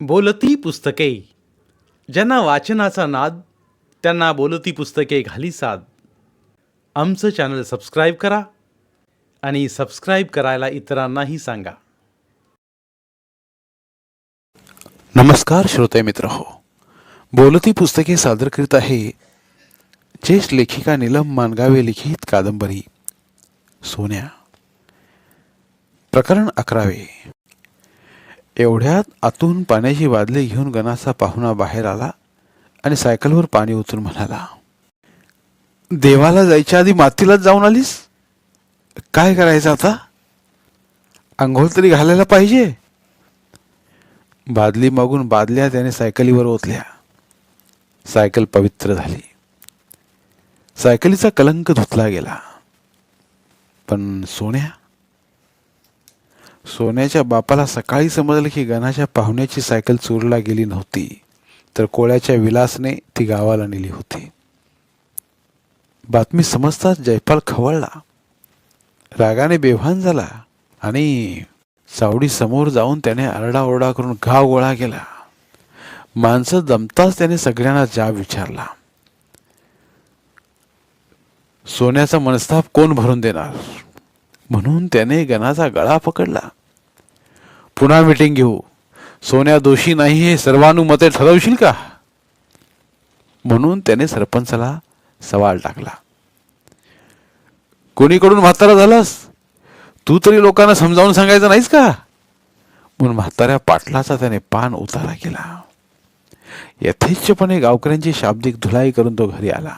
बोलती पुस्तके. ज्यांना वाचनाचा नाद, त्यांना बोलती पुस्तके घाली साद. आमचं चॅनल सबस्क्राईब करा आणि सबस्क्राईब करायला इतरांनाही सांगा. नमस्कार श्रोते मित्र हो. बोलती पुस्तके सादर करीत आहे ज्येष्ठ लेखिका नीलम मानगावे लिखित कादंबरी सोन्या. प्रकरण 11. एवढ्यात आतून पाण्याची बादली घेऊन गणाचा पाहुणा बाहेर आला आणि सायकलवर पाणी ओतून म्हणाला, देवाला जायच्या आधी मातीलाच जाऊन आलीस? काय करायचं आता? आंघोळ तरी घालायला पाहिजे. बादली मागून बादल्या त्याने सायकलीवर ओतल्या. सायकल पवित्र झाली. सायकलीचा कलंक धुतला गेला. पण सोन्याच्या बापाला सकाळी समजलं की गणाच्या पाहुण्याची सायकल चोरीला गेली नव्हती, तर कोळ्याच्या विलासने ती गावाला नेली होती. बातमी समजताच जयपाल खवळला, रागाने बेभान झाला आणि सावडी समोर जाऊन त्याने आरडाओरडा करून गाव गोळा केला. माणसं जमताच त्याने सगळ्यांना जाब विचारला. सोन्याचा मनस्ताप कोण भरून देणार म्हणून त्याने गणाचा गळा पकडला. पुन्हा मीटिंग घेऊ. सोन्या दोषी नाही हे सर्वानुमते ठरवशील का म्हणून त्याने सरपंचाला सवाल टाकला. कोणीकडून म्हातारा झालास? तू तरी लोकांना समजावून सांगायचं नाहीस का म्हणून म्हाताऱ्या पाटलाचा त्याने पान उतारा केला. यथेच्छपणे गावकऱ्यांची शाब्दिक धुलाई करून तो घरी आला.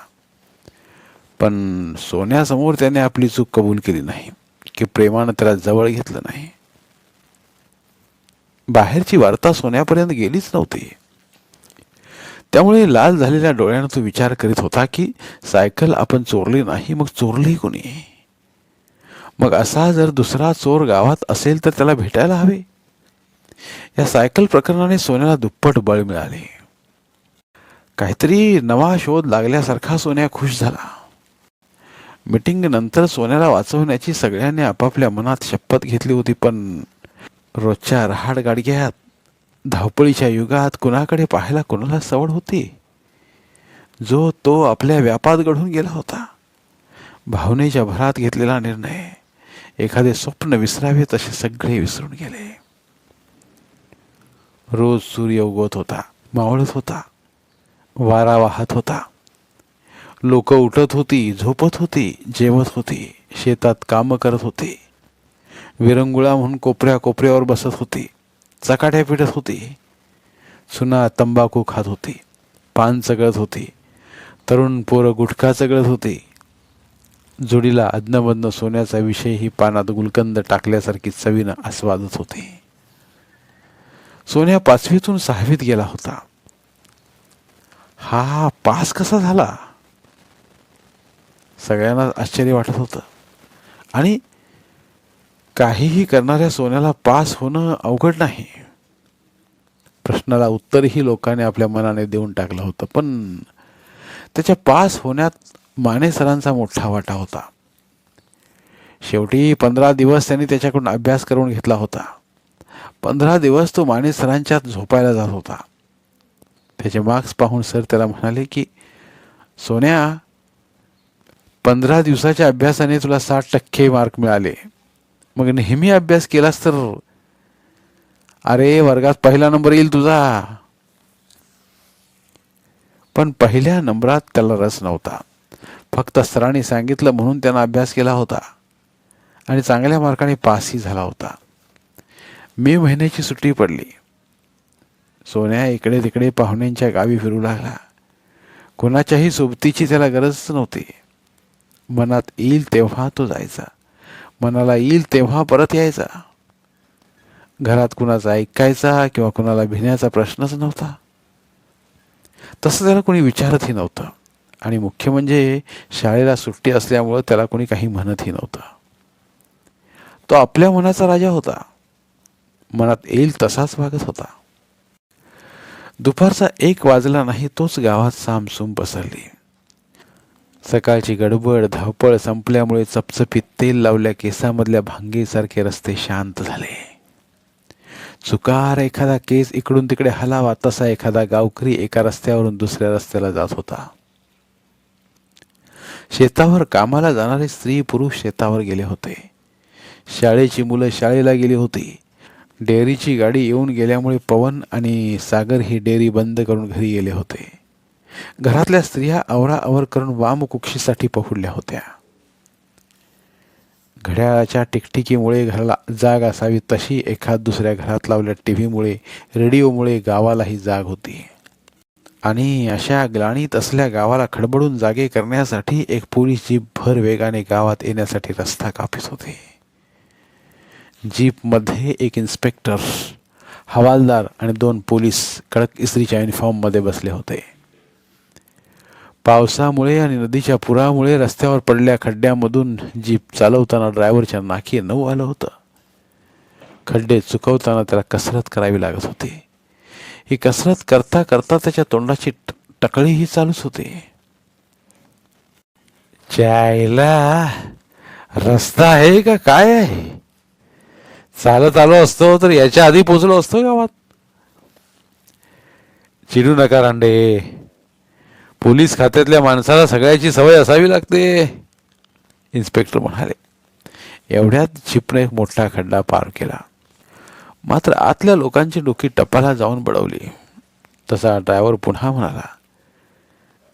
पण सोन्यासमोर त्याने आपली चूक कबूल केली नाही की प्रेमानं त्याला जवळ घेतलं नाही. बाहेरची वार्ता सोन्यापर्यंत गेलीच नव्हती. त्यामुळे लाल झालेल्या डोळ्यानं तो विचार करीत होता की सायकल आपण चोरली नाही, मग चोरली कोणी? मग असा जर दुसरा चोर गावात असेल तर त्याला भेटायला हवे. या सायकल प्रकरणाने सोन्याला दुप्पट बळ मिळाले. काहीतरी नवा शोध लागल्यासारखा सोन्या खुश झाला. मीटिंग नंतर सोन्याला वाचवण्याची सगळ्यांनी आपापल्या मनात शपथ घेतली होती. पण रोजच्या रहाड गाडग्यात, धावपळीच्या युगात कुणाकडे पाहायला कोणाला सवड होती? जो तो आपल्या व्यापात घडून गेला होता. भावनेच्या भरात घेतलेला निर्णय, एखादे स्वप्न विसरावे तसे सगळे विसरून गेले. रोज सूर्य उगवत होता, मावळत होता, वारा वाहत होता. लोक उठत होती, झोपत होती, जेवत होती, शेतात काम करत होती, विरंगुळा म्हणून कोपऱ्या कोपऱ्यावर बसत होती, चकाट्या पिटत होती, सुना तंबाखू खात होती, पान चगळत होती, तरुण पोरं गुटखा चगळत होती. जोडीला अदनमधनं सोन्याचा विषय ही पानात गुलकंद टाकल्यासारखी चवीनं आस्वादत होती. सोन्या 5वीतून 6वीत गेला होता. हा पास कसा झाला? सगळ्यांना आश्चर्य वाटत होतं. आणि काहीही करणाऱ्या सोन्याला पास होणं अवघड नाही. प्रश्नाला उत्तरही लोकांनी आपल्या मनाने देऊन टाकलं होतं. पण त्याच्या पास होण्यात माने सरांचा मोठा वाटा होता. शेवटी 15 दिवस त्यांनी त्याच्याकडून अभ्यास करून घेतला होता. 15 दिवस तो माने सरांच्यात झोपायला जात होता. त्याचे मार्क्स पाहून सर त्याला म्हणाले की सोन्या, 15 दिवसाच्या अभ्यासाने तुला 60% मार्क मिळाले. मग नेहमी अभ्यास केलास तर अरे वर्गात पहिला नंबर येईल तुझा. पण पहिल्या नंबरात त्याला रस नव्हता. फक्त सरांनी सांगितलं म्हणून त्यानं अभ्यास केला होता आणि चांगल्या मार्काने पासही झाला होता. मे महिन्याची सुट्टी पडली. सोन्या इकडे तिकडे पाहुण्यांच्या गावी फिरू लागला. कोणाच्याही सोबतीची त्याला गरज नव्हती. मनात येईल तेव्हा तो जायचा, मनाला येईल तेव्हा परत यायचा. घरात कुणाचा ऐकायचा किंवा कुणाला भिण्याचा प्रश्नच नव्हता. तसं त्याला कोणी विचारतही नव्हतं. आणि मुख्य म्हणजे शाळेला सुट्टी असल्यामुळं त्याला कोणी काही म्हणतही नव्हतं. तो आपल्या मनाचा राजा होता. मनात येईल तसाच वागत होता. दुपारचा 1 वाजला नाही तोच गावात सामसूम पसरली. सकाळची गडबड धावपळ संपल्यामुळे चपचपीत तेल लावल्या केसामधल्या भांगेसारखे रस्ते शांत झाले. चुकार एखादा केस इकडून तिकडे हलावा तसा एखादा गावकरी एका रस्त्यावरून दुसऱ्या रस्त्याला जात होता. शेतावर कामाला जाणारे स्त्री पुरुष शेतावर गेले होते. शाळेची मुलं शाळेला गेली होती. डेअरीची गाडी येऊन गेल्यामुळे पवन आणि सागर ही डेअरी बंद करून घरी गेले होते. घरातल्या स्त्रिया आवराआवर करून वामकुक्षीसाठी पहुडल्या होत्या. घड्याळाच्या टिकटिकीमुळे घराला जाग असावी तशी एखाद दुसऱ्या घरात लावल्या टीव्हीमुळे रेडिओमुळे गावालाही जाग होती. आणि अशा ग्लानीत असल्या गावाला खडबडून जागे करण्यासाठी एक पोलीस जीप भर वेगाने गावात येण्यासाठी रस्ता कापीत होते. जीपमध्ये एक इन्स्पेक्टर, हवालदार आणि 2 पोलीस कडक इस्त्रीच्या युनिफॉर्ममध्ये बसले होते. पावसामुळे आणि नदीच्या पुरामुळे रस्त्यावर पडलेल्या खड्ड्यामधून जीप चालवताना ड्रायव्हरच्या नाकी नऊ आलं होतं. खड्डे चुकवताना त्याला कसरत करावी लागत होती. ही कसरत करता करता त्याच्या तोंडाची टकळीही चालूच होती. चायला रस्ता आहे का काय आहे? चालत आलो असतो तर याच्या आधी पोचलो असतो गावात. चिडू नका रांडे. पोलीस खात्यातल्या माणसाला सगळ्याची सवय असावी लागते, इन्स्पेक्टर म्हणाले. एवढ्यात जीपने एक मोठा खड्डा पार केला. मात्र आतल्या लोकांची डोकी टपाला जाऊन बडवली. तसा ड्रायव्हर पुन्हा म्हणाला,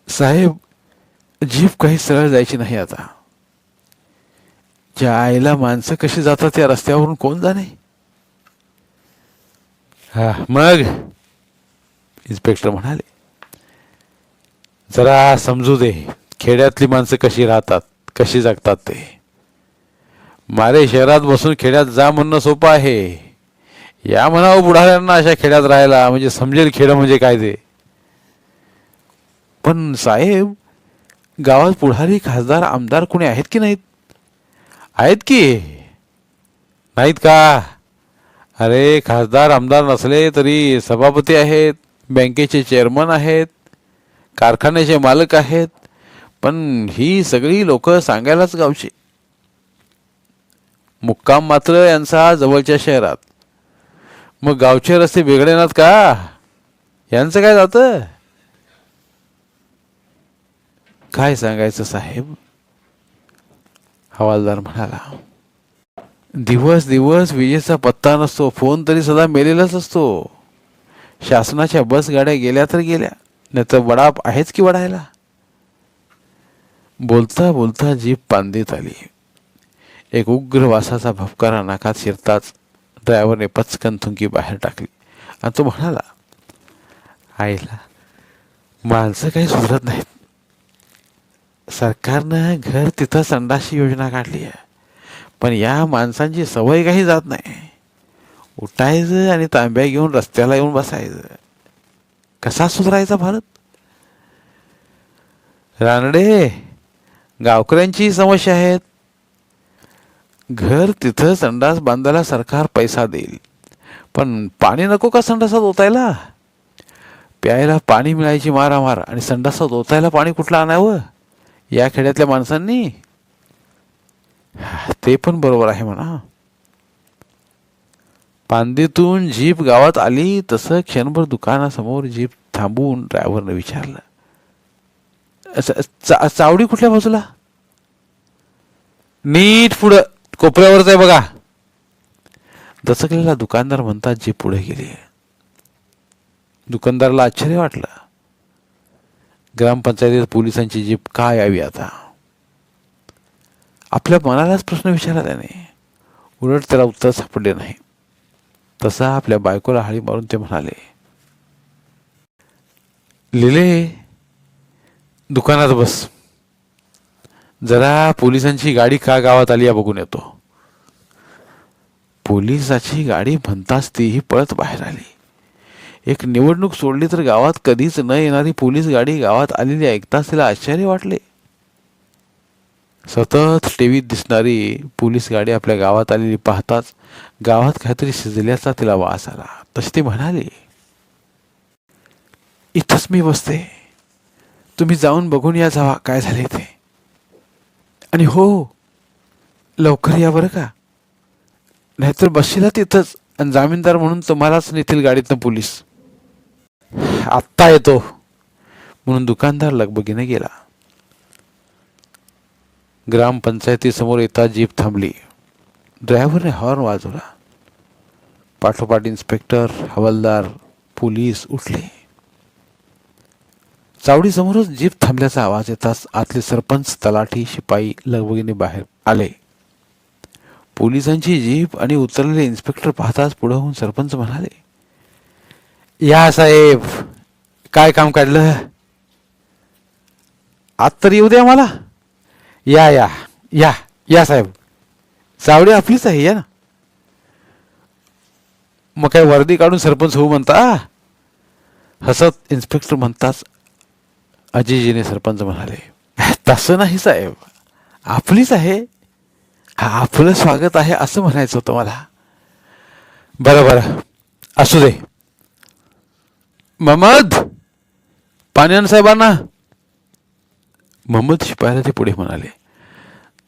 साहेब जीप काही सरळ जायची नाही आता. ज्या आईला माणसं कशी जातात या रस्त्यावरून कोण जाणे. हा मग, इन्स्पेक्टर म्हणाले, जरा समजू दे खेड्यातली माणसं कशी राहतात, कशी जगतात ते. मारे शहरात बसून खेड्यात जा म्हणणं सोपं आहे. या म्हणावं बुढाऱ्यांना अशा खेड्यात राहायला, म्हणजे समजेल खेडं म्हणजे काय ते. पण साहेब गावात पुढारी खासदार आमदार कोणी आहेत की नाहीत? आहेत की. नाहीत का? अरे खासदार आमदार नसले तरी सभापती आहेत, बँकेचे चेअरमन आहेत, कारखान्याचे मालक आहेत. पण ही सगळी लोक सांगायलाच गावची. मुक्काम मात्र यांचा जवळच्या शहरात. मग गावचे रस्ते बिघडेनात का? यांचं काय जातं? काय सांगायचं साहेब, हवालदार म्हणाला. दिवस दिवस विजेचा पत्ता नसतो, फोन तरी सदा मेलेलाच असतो. शासनाच्या बस गाड्या गेल्या तर गेल्या, नाही तर वडाप आहेच की वडायला. बोलता बोलता जीप पांदीत आली. एक उग्र वासाचा भपकारा नाकात शिरताच ड्रायव्हरने पचकन थुंकी बाहेर टाकली आणि तो म्हणाला, आईला माणसं काही सुधरत नाहीत. सरकारनं घर तिथं संडासची योजना काढली आहे, पण या माणसांची सवय काही जात नाही. उठायचं आणि तांब्या घेऊन रस्त्याला येऊन बसायचं. कसा सुधारायचा भारत? रानडे, गावकऱ्यांची समस्या आहेत. घर तिथं संडास बांधायला सरकार पैसा देईल, पण पाणी नको का संडासात ओतायला? प्यायला पाणी मिळायची मारामार आणि संडासात ओतायला पाणी कुठलं आणावं या खेड्यातल्या माणसांनी? ते पण बरोबर आहे म्हणा. पांदीतून जीप गावात आली तसं क्षणभर दुकानासमोर जीप थांबवून ड्रायव्हरने विचारलं, चावडी कुठल्या बाजूला? नीट पुढं कोपऱ्यावरच आहे बघा. दचकलेला दुकानदार म्हणतात जीप पुढे गेली. दुकानदाराला आश्चर्य वाटलं. ग्रामपंचायतीत पोलिसांची जीप का यावी आता? आपल्या मनालाच प्रश्न विचारला त्याने. उलट त्याला उत्तर सापडले नाही. तसा आपल्या बायकोला हाळी मारून ते म्हणाले, लिले दुकानात बस, जरा पोलिसांची गाडी का गावात आली या बघून येतो. पोलिसाची गाडी म्हणताच तीही पळत बाहेर आली. एक निवडणूक सोडली तर गावात कधीच न येणारी पोलीस गाडी गावात आलेली ऐकताच तिला आश्चर्य वाटले. सतत टीव्हीत दिसणारी पोलीस गाडी आपल्या गावात आलेली पाहताच गावात काहीतरी शिजल्याचा तिला वास आला. तशी ती म्हणाली, इथंच मी बसते, तुम्ही जाऊन बघून या जावा काय झाले ते. आणि हो लवकर या बरं का, नाहीतर बसशीला तिथंच आणि जामीनदार म्हणून तुम्हालाच नेतील गाडीतनं पोलीस. आत्ता येतो म्हणून दुकानदार लगबगीने गेला. ग्रामपंचायतीसमोर येता जीप थांबली. ड्रायव्हरने हॉर्न वाजवला. पाठोपाठ इन्स्पेक्टर, हवालदार, पोलीस उठले. चावडीसमोरच जीप थांबल्याचा आवाज येताच आतले सरपंच, तलाठी, शिपाई लगबगीने बाहेर आले. पोलिसांची जीप आणि उतरलेले इन्स्पेक्टर पाहताच पुढे होऊन सरपंच म्हणाले, या साहेब, काय काम काढलं? आत तर येऊ द्या मला. या या या या साहेब, चावडी आपलीच आहे, या ना. मग काय वर्दी काढून सरपंच होऊ म्हणता? हसत इन्स्पेक्टर म्हणताच अजिजीने सरपंच म्हणाले, तसं नाही साहेब, आपलीच आहे. हा, आपलं स्वागत आहे असं म्हणायचं होतं मला. बरं बरं, असू दे. महम्मद, पाण्यान साहेबांना. महम्मद शिपायाला ते पुढे म्हणाले,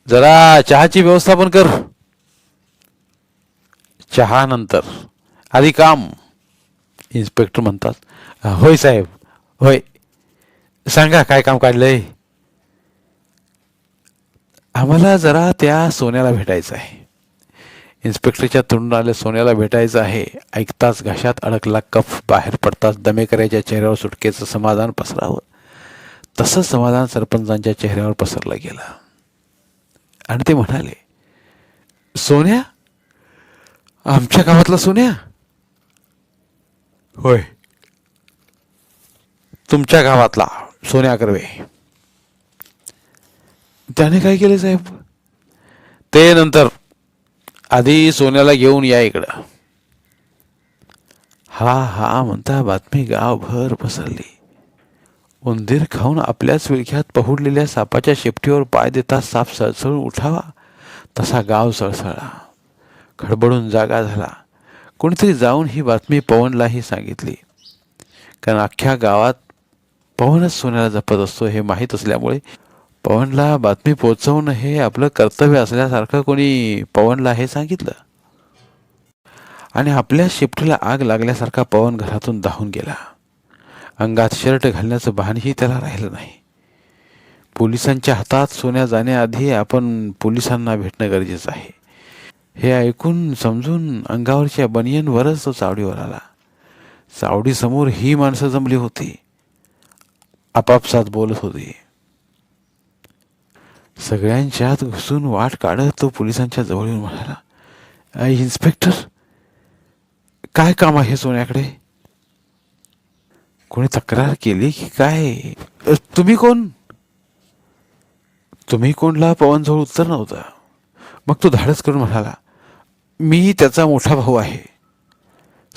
जरा चहाची व्यवस्था पण कर. चहा नंतर, आधी काम. इन्स्पेक्टर म्हणतात, होय साहेब, होय. सांगा काय काम काढलंय? आम्हाला जरा त्या सोन्याला भेटायचं आहे. इन्स्पेक्टरच्या तोंडून आल्या सोन्याला भेटायचं आहे ऐकताच घशात अडकला कफ बाहेर पडताच दमेकऱ्याच्या चेहऱ्यावर सुटकेचं समाधान पसरावं तसं समाधान सरपंचांच्या चेहऱ्यावर पसरलं गेलं. आणि ते म्हणाले, सोन्या? आमच्या गावातला सोन्या? होय, तुमच्या गावातला सोन्या कर्वे. त्याने काय केले साहेब? ते नंतर, आधी सोन्याला घेऊन या इकडं. हा हा म्हणता बातमी गावभर पसरली. उंदीर खाऊन आपल्याच विळख्यात पहुडलेल्या सापाच्या शेपटीवर पाय देता साप सळसळून उठावा तसा गाव सळसळला. खडबडून जागा झाला. कोणीतरी जाऊन ही बातमी पवनलाही सांगितली. कारण अख्ख्या गावात पवनच सोन्याला जपत असतो हे माहीत असल्यामुळे पवनला बातमी पोहोचवणं हे आपलं कर्तव्य असल्यासारखं कोणी पवनला हे सांगितलं. आणि आपल्या शेपटीला आग लागल्यासारखा पवन घरातून धावून गेला. अंगात शर्ट घालण्याचं भानही त्याला राहिलं नाही. पोलिसांच्या हातात सोन्या जाण्याआधी आपण पोलिसांना भेटणं गरजेचं आहे हे ऐकून समजून अंगावरच्या बनियनवरच तो चावडीवर आला. चावडीसमोर ही माणसं जमली होती. आपापसात बोलत होती. सगळ्यांच्यात घुसून वाट काढत तो पोलिसांच्या जवळ येऊन म्हणाला, इन्स्पेक्टर, काय काम आहे सोन्याकडे? कोणी तक्रार केली की काय? तुम्ही कोण? तुम्ही कोणला पवनजवळ उत्तर नव्हतं. मग तो धाडस करून म्हणाला, मी त्याचा मोठा भाऊ आहे.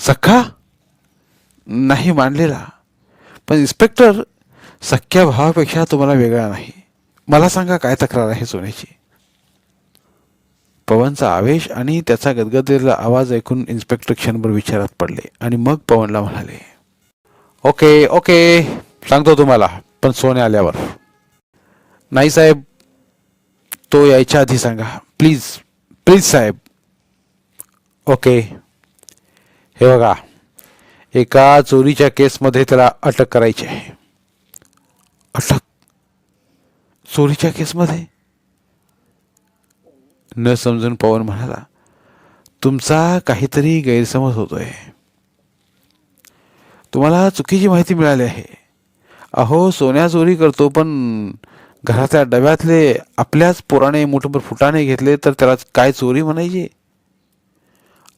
सख्खा? नाही, मानलेला. पण इन्स्पेक्टर, सख्ख्या भावापेक्षा तुम्हाला वेगळा नाही. मला सांगा, काय तक्रार आहे सोन्याची? पवनचा आवेश आणि त्याचा गदगदलेला आवाज ऐकून इन्स्पेक्टर क्षणभर विचारात पडले आणि मग पवनला म्हणाले, ओके ओके, सांगतो तुम्हाला, पण सोन्या आल्यावर. नाही साहेब, तो यायच्या आधी सांगा, प्लीज प्लीज साहेब. ओके, हे बघा, एका चोरीच्या केसमध्ये त्याला अटक करायची आहे. अटक? चोरीच्या केसमध्ये? न समजून पवन म्हणाला, तुमचा काहीतरी गैरसमज होतोय. तुम्हाला चुकीची माहिती मिळाली आहे. अहो, सोन्या चोरी करतो, पण घरातल्या डब्यातले आपल्याच पोराने मुठभर फुटाणे घेतले तर त्याला काय चोरी म्हणायची?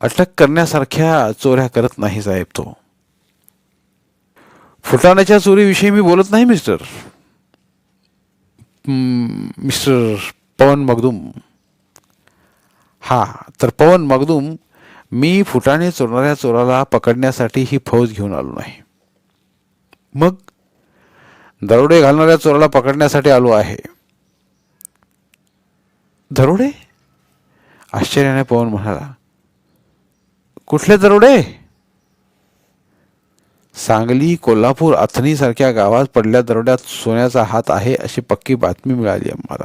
अटक करण्यासारख्या चोऱ्या करत नाही साहेब तो. फुटाण्याच्या चोरीविषयी मी बोलत नाही मिस्टर पवन मगदूम. हा, तर पवन मगदूम, मी फुटाणे चोरणाऱ्या चोराला पकडण्यासाठी ही फौज घेऊन आलो नाही. मग दरोडे घालणाऱ्या चोराला पकडण्यासाठी आलो आहे. दरोडे? आश्चर्याने पवन म्हणाला, कुठले दरोडे? सांगली, कोल्हापूर, अथणी सारख्या गावात पडल्या दरोड्यात सोन्याचा हात आहे अशी पक्की बातमी मिळाली आम्हाला.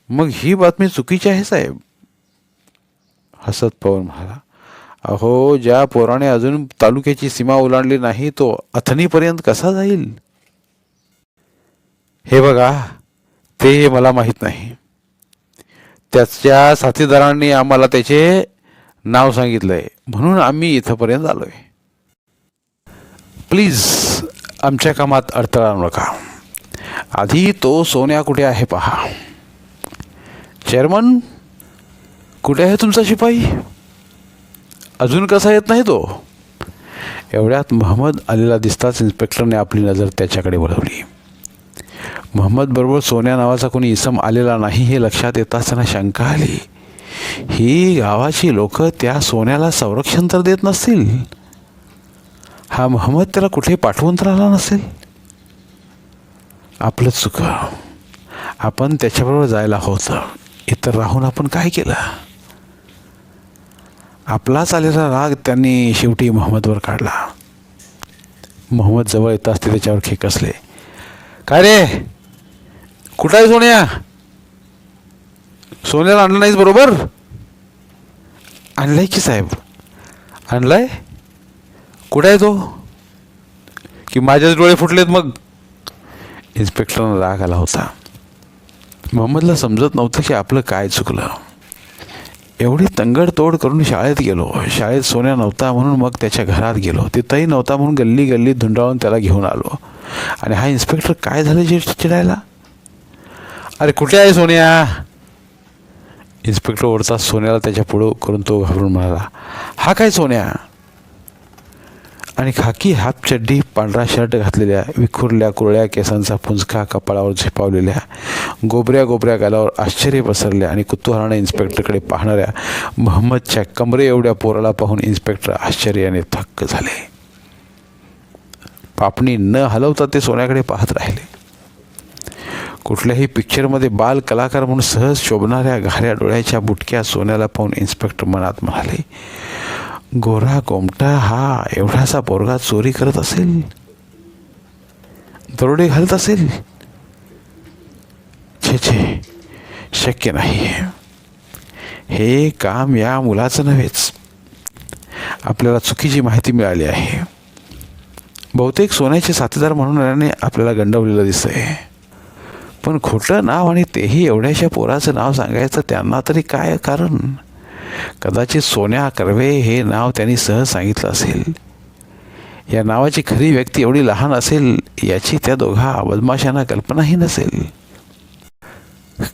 मग ही बातमी चुकीची आहे साहेब? हसत पवन म्हणाला, अहो, ज्या पोराने अजून तालुक्याची सीमा ओलांडली नाही तो अथणीपर्यंत कसा जाईल? हे बघा, ते मला माहीत नाही. त्याच्या साथीदारांनी आम्हाला त्याचे नाव सांगितलंय म्हणून आम्ही इथंपर्यंत आलोय. प्लीज आमच्या कामात अडथळा आणू नका. आधी तो सोन्या कुठे आहे पहा. चेअरमन, कुठे आहे तुमचा शिपाई? अजून कसा येत नाही तो? एवढ्यात महम्मद आलेला दिसताच इन्स्पेक्टरने आपली नजर त्याच्याकडे वळवली. महम्मद बरोबर सोन्या नावाचा कोणी इसम आलेला नाही हे लक्षात येताच त्यांना शंका आली. ही गावाची लोक त्या सोन्याला संरक्षण तर देत नसतील. हा महम्मद त्याला कुठे पाठवून तर आला नसेल. आपलं चुकं. आपण त्याच्याबरोबर जायला होतं. इतर राहून आपण काय केलं? आपलाच आलेला राग त्यांनी शेवटी महम्मदवर काढला. महम्मद जवळ येताच ते त्याच्यावर खेकसले. काय रे, कुठं आहे सोन्या? सोन्याला आणलं नाहीस बरोबर? आणलाय की साहेब. आणलाय? कुठं आहे तो? की माझेच डोळे फुटलेत मग? इन्स्पेक्टरला राग आला होता. महम्मदला समजत नव्हतं की आपलं काय चुकलं. एवढी तंगडतोड करून शाळेत गेलो. शाळेत सोन्या नव्हता म्हणून मग त्याच्या घरात गेलो. तिथंही नव्हता म्हणून गल्ली गल्ली धुंडाळून त्याला घेऊन आलो. आणि हा इन्स्पेक्टर काय झालं जे चिडायला? अरे कुठे आहे सोन्या? इन्स्पेक्टर ओढताच सोन्याला त्याच्या पुढं करून तो घाबरून म्हणाला, हा काय सोन्या? आणि खाकी हाफ चड्डी, पांढरा शर्ट घातलेल्या, विखुरल्या कुरळ्या केसांचा पुंजका कपाळावर झेपावलेल्या, गोबऱ्या गोबऱ्या गालावर आश्चर्य पसरल्या आणि कुतूहलाने इन्स्पेक्टरकडे पाहणाऱ्या महम्मदच्या कमरे एवढ्या पोराला पाहून इन्स्पेक्टर आश्चर्याने थक्क झाले. पापणी न हलवता ते सोन्याकडे पाहत राहिले. कुठल्याही पिक्चरमध्ये बाल कलाकार म्हणून सहज शोभणाऱ्या घाऱ्या डोळ्याच्या बुटक्या सोन्याला पाहून इन्स्पेक्टर मनात म्हणाले, गोरा कोमटा हा एवढासा पोरगा चोरी करत असेल, दरोडे घालत असेल? छे छे, शक्य नाही. हे काम या मुलाचं नव्हेच. आपल्याला चुकीची माहिती मिळाली आहे. बहुतेक सोन्याचे साथीदार म्हणून याने आपल्याला गंडवलेलं दिसतंय. पण खोटं नाव आणि तेही एवढ्याशा पोराचं नाव सांगायचं त्यांना तरी काय कारण? कदाचित सोन्या कर्वे हे नाव त्यांनी सहज सांगितलं असेल. या नावाची खरी व्यक्ती एवढी लहान असेल याची त्या दोघा बदमाशांना कल्पनाही नसेल.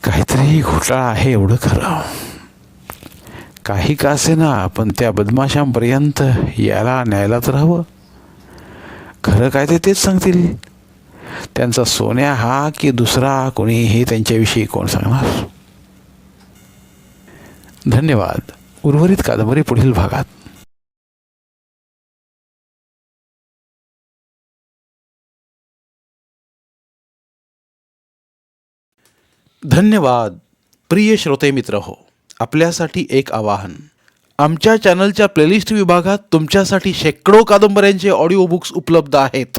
काहीतरी घोटाळा आहे एवढं खरं. काही का असेना पण त्या बदमाशांपर्यंत याला न्यायला तर हवं. खरं काय तेच सांगतील. त्यांचा सोन्या हा की दुसरा कोणी हे त्यांच्याविषयी कोण सांगणार? धन्यवाद. उर्वरित कादंबरी पुढील भागात. धन्यवाद. प्रिय श्रोते मित्र हो, आपल्यासाठी एक आवाहन. आमच्या चॅनलच्या प्लेलिस्ट विभागात तुमच्यासाठी शेकडो कादंबऱ्यांचे ऑडिओ बुक्स उपलब्ध आहेत.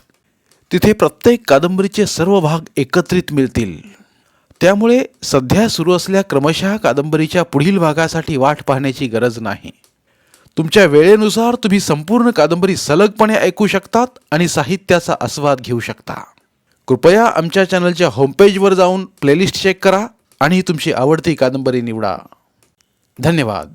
तिथे प्रत्येक कादंबरीचे सर्व भाग एकत्रित मिळतील. त्यामुळे सध्या सुरू असलेल्या क्रमशः कादंबरीच्या पुढील भागासाठी वाट पाहण्याची गरज नाही. तुमच्या वेळेनुसार तुम्ही संपूर्ण कादंबरी सलगपणे ऐकू शकतात आणि साहित्याचा आस्वाद घेऊ शकता. कृपया आमच्या चॅनलच्या होमपेजवर जाऊन प्लेलिस्ट चेक करा आणि तुमची आवडती कादंबरी निवडा. धन्यवाद.